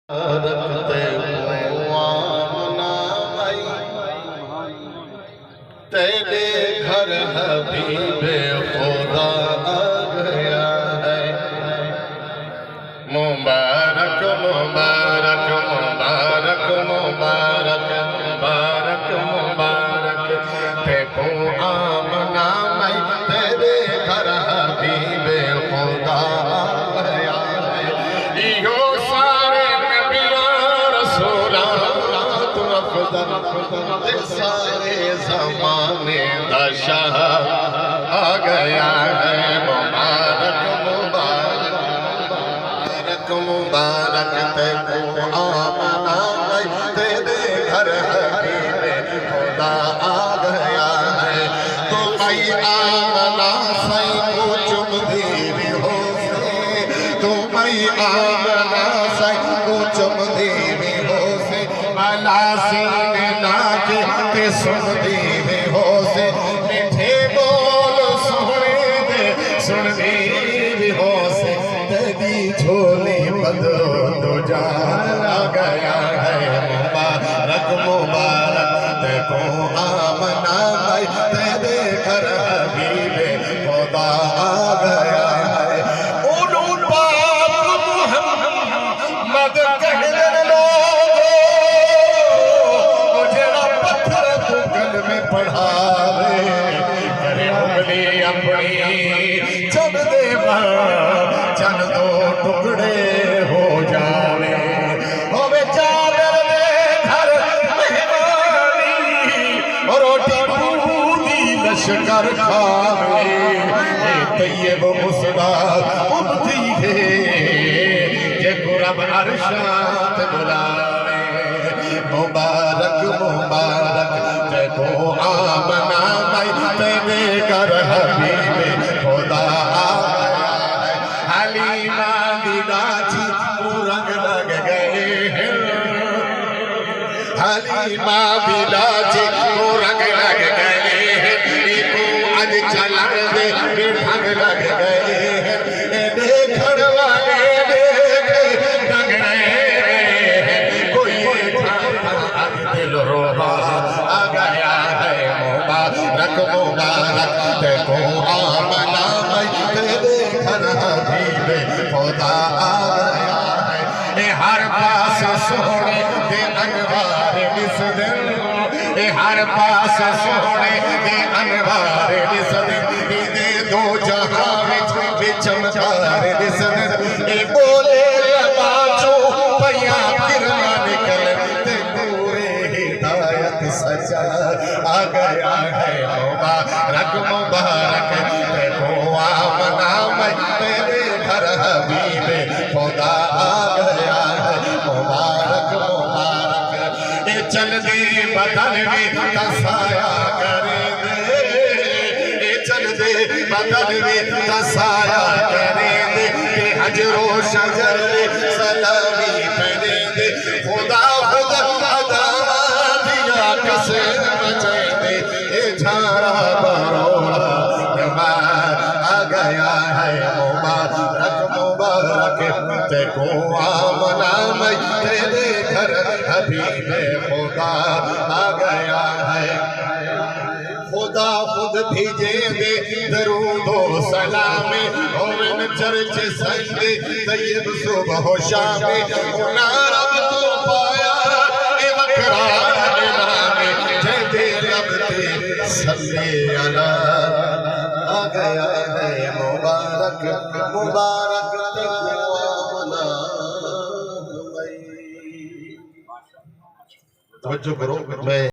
رکھتے آمنا مائی تیرے گھر حبیب خدا آگیا ہے مبارک مبارک مبارک مبارک مبارک مبارک دیکھو آمنا مائی تیرے گھر حبیب خدا آگیا ہے یو سارے نبیان رسولان تو افضل سارے زمانے دا شاہ آگیا ہے مبارک مبارک مبارک تیرے آمنا مائی تیرے گھر حبیب خدا آگیا ہے تو مائی آمنا سائی کو چم دیوی ہو سے تو مائی آمنا سائی کو چم دیوی ہو سے مالا سینے ناکے تے سن دیوی ہو سے میٹھے بول سنے دے سن دیوی ہو سے تیری جھولی بدرو تو جان آگیا ہے مبارک مبارک دیکھو آمنا مائی تیرے گھر حبیب خدا آگیا ہے اولو پاک محمد کہنے لوگو مجھے پتھر تو گل میں پڑھاوے کرے انگلی اپنی چند دے چند دو ٹکڑے ہو جاوے ہوئے چادر دے گھر مہمانی روٹی پوری لشکر کھاوے طیب مصباح امتی ہے جے قرب عرشات بلاوے مبارک مبارک دیکھو آمنا مائی تیرے گھر حبیب خدا آگیا ہے حلیمہ دیداچی رنگ لگ گئے ہیں حلیمہ دیداچی رنگ لگ گئے ہیں ایکو اج چلن دے ڈھنگ لگ گئے ہیں دیکھڑ والے دیکھ ڈنگ رہے ہیں کوئی دل روحا آگیا ہے مبارک مبارک دیکھو آمنا مائی تیرے گھر حبیب خدا آگیا ہے اے ہر پاس سونے دے انوار نس دن اے ہر پاس سونے دے انوار نس دن دے دو جہاں بے چمکار نس دن اے بولے لباچو پیا کرنا نکل تے پورے ہدایت سجا آگیا ہے مبارک مبارک دیکھو آمنا مائی تیرے گھر حبیب خدا آگیا ہے مبارک مبارک اے چل دے بدن میں تسایا کرے دے اے چل دے بدن میں تسایا کرے دے کہ حجر و شجر سلامی پہنے دے خدا خدا خدا دیا کسے بچے دے اے جھارا بروڑا جمال آگیا ہے مبارک مبارک دیکھو آمنا مائی تیرے گھر حبیب خدا آگیا ہے خدا خود بھیجے دے درود و سلام ہوئن چرچ سنگے طیب صبح و شام اُنا رب تو پایا اے وکران نامے جے دے لبتے صلی اللہ آگیا ہے مبارک مبارک دیکھو آمنا مائی توجہ کرو میں